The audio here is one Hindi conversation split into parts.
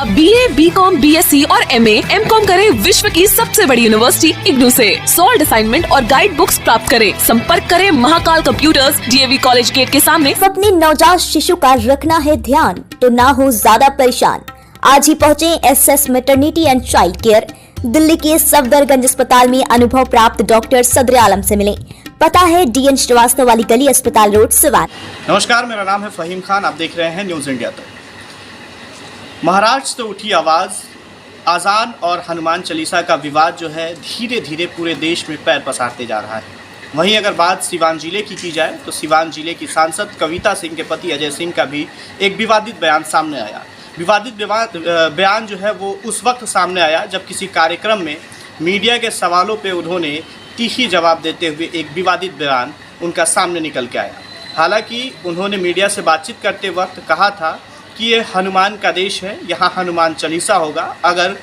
अब BA, BCom, BSc और MA, MCom करें विश्व की सबसे बड़ी यूनिवर्सिटी इग्नू से। सॉल्ड असाइनमेंट और गाइड बुक्स प्राप्त करें। संपर्क करें Mahakal computers, DAV college gate के सामने। अपने नवजात शिशु का रखना है ध्यान तो ना हो ज्यादा परेशान। आज ही पहुँचे SS maternity and child care, Delhi के सफदरगंज अस्पताल में अनुभव प्राप्त डॉक्टर सदर आलम से मिले। पता है DN श्रीवास्तव वाली गली, अस्पताल रोड, सिवान। नमस्कार, मेरा नाम है फहीम खान। आप देख रहे हैं न्यूज़ इंडिया तक। महाराष्ट्र से उठी आवाज़, आज़ान और हनुमान चालीसा का विवाद जो है धीरे धीरे पूरे देश में पैर पसारते जा रहा है। वहीं अगर बात सिवान जिले की जाए तो सिवान जिले की सांसद कविता सिंह के पति अजय सिंह का भी एक विवादित बयान सामने आया। विवादित बयान जो है वो उस वक्त सामने आया जब किसी कार्यक्रम में मीडिया के सवालों पे उन्होंने तीखी जवाब देते हुए एक विवादित बयान उनका सामने निकल के आया। हालांकि उन्होंने मीडिया से बातचीत करते वक्त कहा था कि ये हनुमान का देश है, यहाँ हनुमान चालीसा होगा। अगर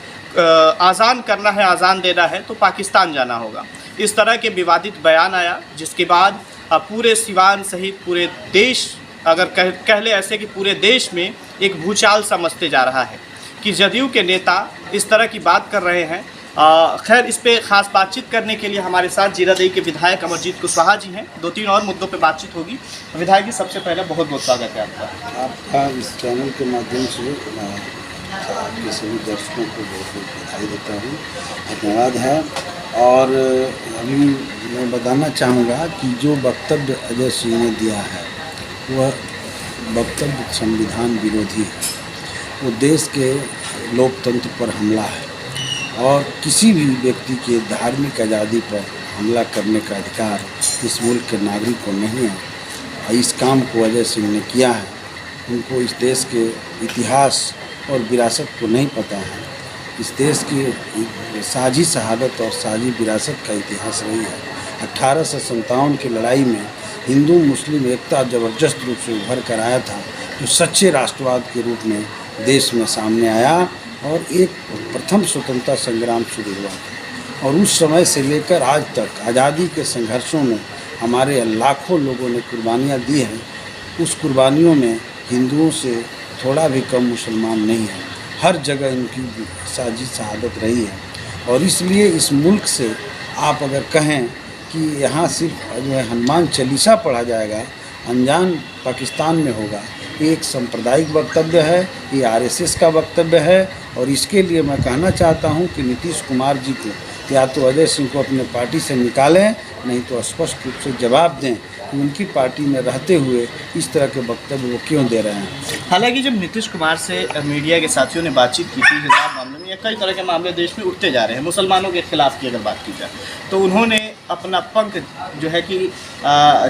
आज़ान करना है, आज़ान देना है तो पाकिस्तान जाना होगा। इस तरह के विवादित बयान आया, जिसके बाद पूरे सिवान सहित पूरे देश, अगर कह ले ऐसे कि पूरे देश में एक भूचाल सा मचते जा रहा है कि जदयू के नेता इस तरह की बात कर रहे हैं। खैर, इस पे खास बातचीत करने के लिए हमारे साथ जीरादेई के विधायक अमरजीत कुशवाहा जी हैं। 2-3 और मुद्दों पे बातचीत होगी। विधायक जी, सबसे पहले बहुत बहुत स्वागत है आपका इस चैनल के माध्यम से मैं आपके सभी दर्शकों को बहुत बहुत बधाई देता हूँ, धन्यवाद है। और अभी मैं बताना चाहूँगा कि जो वक्तव्य अजय सिंह ने दिया है वह वक्तव्य संविधान विरोधी है। वो देश के लोकतंत्र पर हमला है और किसी भी व्यक्ति के धार्मिक आज़ादी पर हमला करने का अधिकार इस मुल्क के नागरिक को नहीं है। इस काम को अजय सिंह ने किया है। उनको इस देश के इतिहास और विरासत को नहीं पता है। इस देश की साझी शहादत और साझी विरासत का इतिहास रही है। 1857 की लड़ाई में हिंदू मुस्लिम एकता ज़बरदस्त रूप से उभर कर आया था, जो सच्चे राष्ट्रवाद के रूप में देश में सामने आया और एक प्रथम स्वतंत्रता संग्राम शुरू हुआ था। और उस समय से लेकर आज तक आज़ादी के संघर्षों में हमारे लाखों लोगों ने कुर्बानियाँ दी हैं। उस कुर्बानियों में हिंदुओं से थोड़ा भी कम मुसलमान नहीं है। हर जगह इनकी साझी शहादत रही है। और इसलिए इस मुल्क से आप अगर कहें कि यहाँ सिर्फ जो है हनुमान चालीसा पढ़ा जाएगा, अनजान पाकिस्तान में होगा, एक सांप्रदायिक वक्तव्य है, ये RSS का वक्तव्य है। और इसके लिए मैं कहना चाहता हूँ कि नीतीश कुमार जी को या तो अजय सिंह को अपने पार्टी से निकालें, नहीं तो स्पष्ट रूप से जवाब दें कि उनकी पार्टी में रहते हुए इस तरह के वक्तव्य वो क्यों दे रहे हैं। हालांकि जब नीतीश कुमार से मीडिया के साथियों ने बातचीत की थी हिजाब मामले में, या कई तरह के मामले देश में उठते जा रहे हैं, मुसलमानों के खिलाफ की अगर बात की जाए, तो उन्होंने अपना पंख जो है कि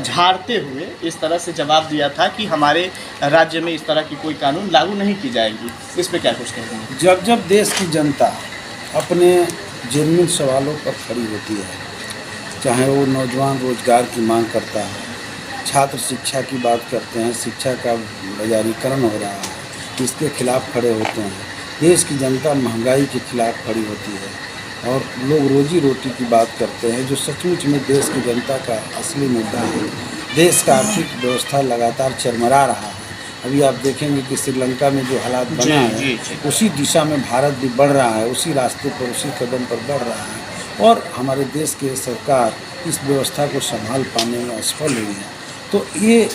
झाड़ते हुए इस तरह से जवाब दिया था कि हमारे राज्य में इस तरह की कोई कानून लागू नहीं की जाएगी। इस पर क्या कुछ कहेंगे? जब देश की जनता अपने जेन्युइन सवालों पर खड़ी होती है, चाहे वो नौजवान रोजगार की मांग करता है, छात्र शिक्षा की बात करते हैं, शिक्षा का बाजारीकरण हो रहा है, इसके खिलाफ खड़े होते हैं। देश की जनता महंगाई के खिलाफ खड़ी होती है और लोग रोजी रोटी की बात करते हैं, जो सचमुच में देश की जनता का असली मुद्दा है। देश का आर्थिक व्यवस्था लगातार चरमरा रहा है। अभी आप देखेंगे कि श्रीलंका में जो हालात बना है, उसी दिशा में भारत भी बढ़ रहा है, उसी रास्ते पर, उसी कदम पर बढ़ रहा है। और हमारे देश के सरकार इस व्यवस्था को संभाल पाने में असफल हुई है। तो ये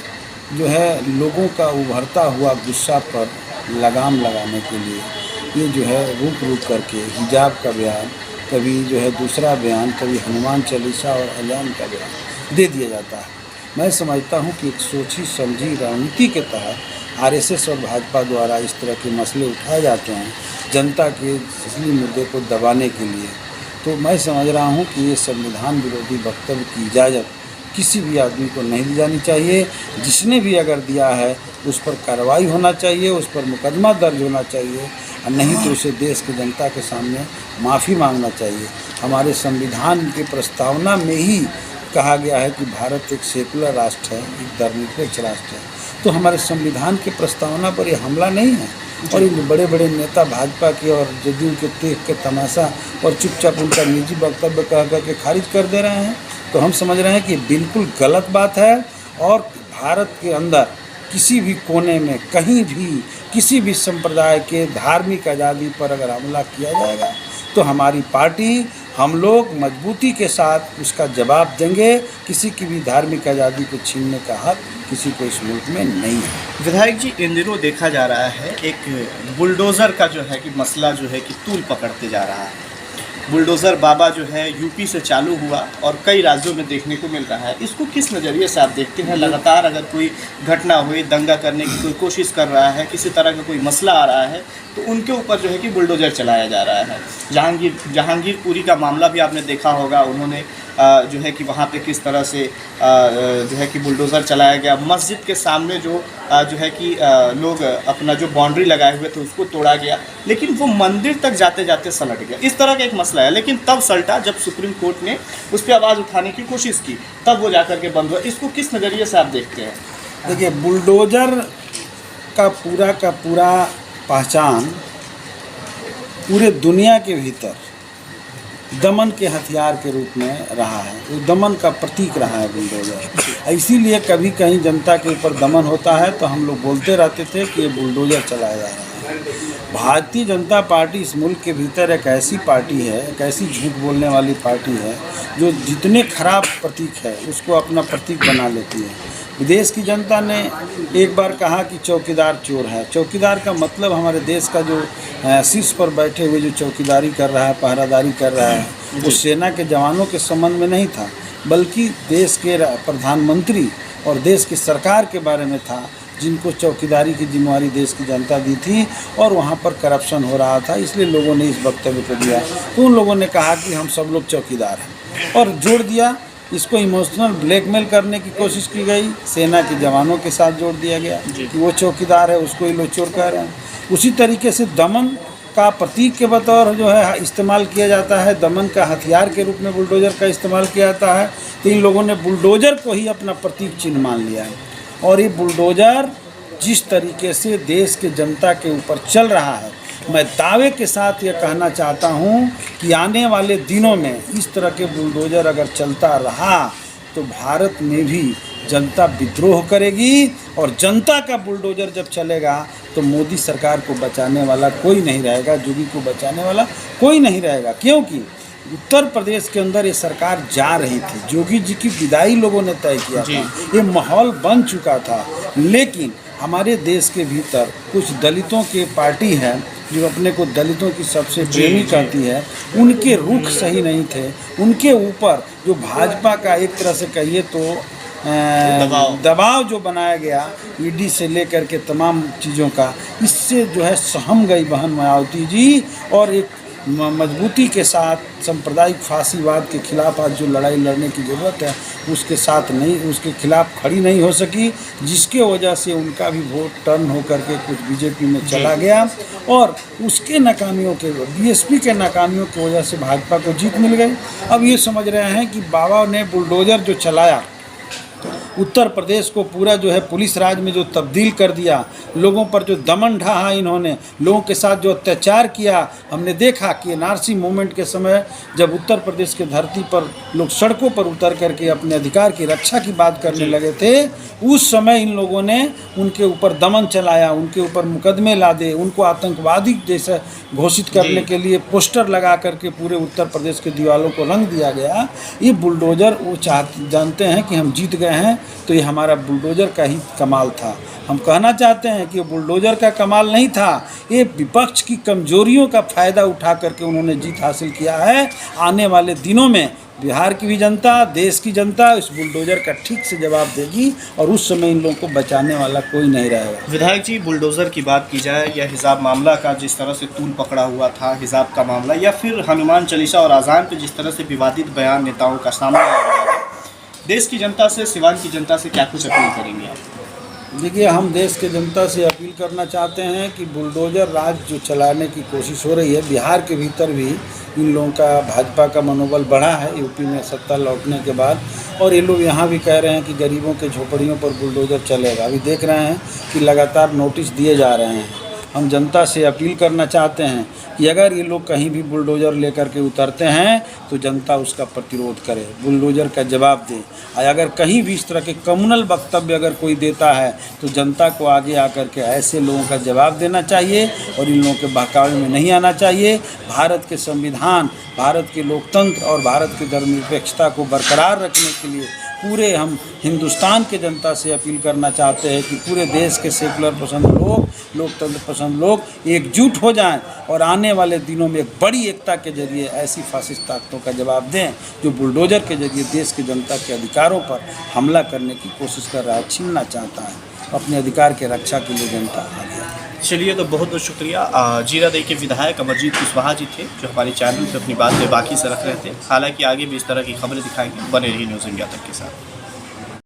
जो है लोगों का उभरता हुआ गुस्सा पर लगाम लगाने के लिए ये जो है रुक करके हिजाब का बयान, कभी जो है दूसरा बयान, कभी हनुमान चालीसा और अजान का बयान दे दिया जाता है। मैं समझता हूँ कि एक सोची समझी रणनीति के तहत RSS और भाजपा द्वारा इस तरह के मसले उठाए जाते हैं जनता के असली मुद्दे को दबाने के लिए। तो मैं समझ रहा हूँ कि ये संविधान विरोधी वक्तव्य की इजाज़त किसी भी आदमी को नहीं दी जानी चाहिए। जिसने भी अगर दिया है उस पर कार्रवाई होना चाहिए, उस पर मुकदमा दर्ज होना चाहिए, और नहीं तो उसे देश की जनता के सामने माफ़ी मांगना चाहिए। हमारे संविधान की प्रस्तावना में ही कहा गया है कि भारत एक सेकुलर राष्ट्र है, एक धर्मनिरपेक्ष राष्ट्र है। तो हमारे संविधान की प्रस्तावना पर यह हमला नहीं है। और इन बड़े बड़े नेता भाजपा के और जदयू के देख के तमाशा और चुपचाप उनका निजी वक्तव्य कह करके खारिज कर दे रहे हैं। तो हम समझ रहे हैं कि बिल्कुल गलत बात है। और भारत के अंदर किसी भी कोने में कहीं भी किसी भी संप्रदाय के धार्मिक आज़ादी पर अगर हमला किया जाएगा तो हमारी पार्टी, हम लोग मजबूती के साथ उसका जवाब देंगे। किसी की भी धार्मिक आज़ादी को छीनने का हक किसी को इस मुल्क में नहीं है। विधायक जी, इन दिनों देखा जा रहा है एक बुलडोज़र का जो है कि मसला जो है कि तूल पकड़ते जा रहा है। बुलडोज़र बाबा जो है यूपी से चालू हुआ और कई राज्यों में देखने को मिल रहा है। इसको किस नज़रिए से आप देखते हैं? लगातार अगर कोई घटना हुई, दंगा करने की कोई कोशिश कर रहा है, किसी तरह का कोई मसला आ रहा है तो उनके ऊपर जो है कि बुलडोज़र चलाया जा रहा है। जहांगीरपुरी का मामला भी आपने देखा होगा, उन्होंने जो है कि वहाँ पे किस तरह से जो है कि बुलडोज़र चलाया गया। मस्जिद के सामने जो है कि लोग अपना जो बाउंड्री लगाए हुए थे उसको तोड़ा गया, लेकिन वो मंदिर तक जाते जाते सलट गया। इस तरह का एक मसला है, लेकिन तब सलटा जब सुप्रीम कोर्ट ने उस पर आवाज़ उठाने की कोशिश की, तब वो जाकर के बंद हुआ। इसको किस नज़रिए से आप देखते हैं? देखिए, बुलडोज़र का पूरा पहचान पूरे दुनिया के भीतर दमन के हथियार के रूप में रहा है। वो दमन का प्रतीक रहा है बुलडोज़र। इसीलिए कभी कहीं जनता के ऊपर दमन होता है तो हम लोग बोलते रहते थे कि ये बुलडोज़र चलाया जा रहा है। भारतीय जनता पार्टी इस मुल्क के भीतर एक ऐसी पार्टी है, एक ऐसी झूठ बोलने वाली पार्टी है जो जितने खराब प्रतीक है उसको अपना प्रतीक बना लेती है। विदेश की जनता ने एक बार कहा कि चौकीदार चोर है। चौकीदार का मतलब हमारे देश का जो शीर्ष पर बैठे हुए जो चौकीदारी कर रहा है, पहरादारी कर रहा है, वो सेना के जवानों के संबंध में नहीं था, बल्कि देश के प्रधानमंत्री और देश की सरकार के बारे में था, जिनको चौकीदारी की जिम्मेवारी देश की जनता दी थी और वहाँ पर करप्शन हो रहा था। इसलिए लोगों ने इस वक्तव्य को दिया। तो उन लोगों ने कहा कि हम सब लोग चौकीदार हैं और जोड़ दिया। इसको इमोशनल ब्लैकमेल करने की कोशिश की गई, सेना के जवानों के साथ जोड़ दिया गया कि वो चौकीदार है, उसको ही लोग चोर कह रहे हैं। उसी तरीके से दमन का प्रतीक के बतौर जो है इस्तेमाल किया जाता है, दमन का हथियार के रूप में बुलडोज़र का इस्तेमाल किया जाता है। तो इन लोगों ने बुलडोज़र को ही अपना प्रतीक चिन्ह मान लिया है। और ये बुलडोज़र जिस तरीके से देश के जनता के ऊपर चल रहा है, मैं दावे के साथ ये कहना चाहता हूँ कि आने वाले दिनों में इस तरह के बुलडोज़र अगर चलता रहा तो भारत में भी जनता विद्रोह करेगी। और जनता का बुलडोज़र जब चलेगा तो मोदी सरकार को बचाने वाला कोई नहीं रहेगा, योगी को बचाने वाला कोई नहीं रहेगा। क्योंकि उत्तर प्रदेश के अंदर ये सरकार जा रही थी, योगी जी की विदाई लोगों ने तय किया था, ये माहौल बन चुका था। लेकिन हमारे देश के भीतर कुछ दलितों के पार्टी है जो अपने को दलितों की सबसे प्रेमी कहती है, उनके रुख सही नहीं थे। उनके ऊपर जो भाजपा का एक तरह से कहिए तो दबाव जो बनाया गया ईडी से लेकर के तमाम चीज़ों का, इससे जो है सहम गई बहन मायावती जी। और एक मजबूती के साथ सांप्रदायिक फांसीवाद के खिलाफ आज जो लड़ाई लड़ने की ज़रूरत है उसके साथ नहीं, उसके खिलाफ खड़ी नहीं हो सकी, जिसके वजह से उनका भी वोट टर्न होकर के कुछ बीजेपी में चला गया। और उसके नाकामियों के, बीएसपी के नाकामियों की वजह से भाजपा को जीत मिल गई। अब ये समझ रहे हैं कि बाबा ने बुलडोज़र जो चलाया, उत्तर प्रदेश को पूरा जो है पुलिस राज में जो तब्दील कर दिया, लोगों पर जो दमन ढहा इन्होंने, लोगों के साथ जो अत्याचार किया, हमने देखा कि एनआरसी मूवमेंट के समय जब उत्तर प्रदेश के धरती पर लोग सड़कों पर उतर करके अपने अधिकार की रक्षा की बात करने लगे थे, उस समय इन लोगों ने उनके ऊपर दमन चलाया, उनके ऊपर मुकदमे लादे, उनको आतंकवादी जैसे घोषित करने के लिए पोस्टर लगा करके पूरे उत्तर प्रदेश के दीवारों को रंग दिया गया। ये बुलडोज़र वो जानते हैं कि हम जीत गए हैं, तो ये हमारा बुलडोज़र का ही कमाल था। हम कहना चाहते हैं कि बुलडोज़र का कमाल नहीं था, ये विपक्ष की कमजोरियों का फ़ायदा उठा करके उन्होंने जीत हासिल किया है। आने वाले दिनों में बिहार की भी जनता, देश की जनता इस बुलडोज़र का ठीक से जवाब देगी और उस समय इन लोगों को बचाने वाला कोई नहीं रहेगा। विधायक जी, बुलडोज़र की बात की जाए या हिजाब मामला का जिस तरह से तूल पकड़ा हुआ था, हिजाब का मामला, या फिर हनुमान चालीसा और अजान पे जिस तरह से विवादित बयान नेताओं का सामने आ रहा है, देश की जनता से, सिवान की जनता से क्या कुछ अपील करेंगे आप? देखिए, हम देश के जनता से अपील करना चाहते हैं कि बुलडोज़र राज जो चलाने की कोशिश हो रही है, बिहार के भीतर भी इन लोगों का, भाजपा का मनोबल बढ़ा है यूपी में सत्ता लौटने के बाद। और ये लोग यहाँ भी कह रहे हैं कि गरीबों के झोपड़ियों पर बुलडोज़र चलेगा। अभी देख रहे हैं कि लगातार नोटिस दिए जा रहे हैं हम जनता से अपील करना चाहते हैं कि अगर ये लोग कहीं भी बुलडोज़र लेकर के उतरते हैं तो जनता उसका प्रतिरोध करे, बुलडोज़र का जवाब दे। और अगर कहीं भी इस तरह के कम्युनल वक्तव्य अगर कोई देता है तो जनता को आगे आकर के ऐसे लोगों का जवाब देना चाहिए और इन लोगों के बहकावे में नहीं आना चाहिए। भारत के संविधान, भारत के लोकतंत्र और भारत की धर्मनिरपेक्षता को बरकरार रखने के लिए पूरे हम हिंदुस्तान के जनता से अपील करना चाहते हैं कि पूरे देश के सेकुलर पसंद लोग, लोकतंत्र पसंद लोग एकजुट हो जाएं और आने वाले दिनों में एक बड़ी एकता के जरिए ऐसी फासिस्ट ताकतों का जवाब दें जो बुलडोजर के जरिए देश की जनता के अधिकारों पर हमला करने की कोशिश कर रहा है, छीनना चाहता है। अपने अधिकार के रक्षा के लिए जनता आगे आए। चलिए, तो बहुत बहुत शुक्रिया। जीरादेई के विधायक अमरजीत कुशवाहा जी थे जो हमारे चैनल पे अपनी बात बाकी से रख रहे थे। हालांकि आगे भी इस तरह की खबरें दिखाएंगे। बने रहिए न्यूज़ इंडिया तक के साथ।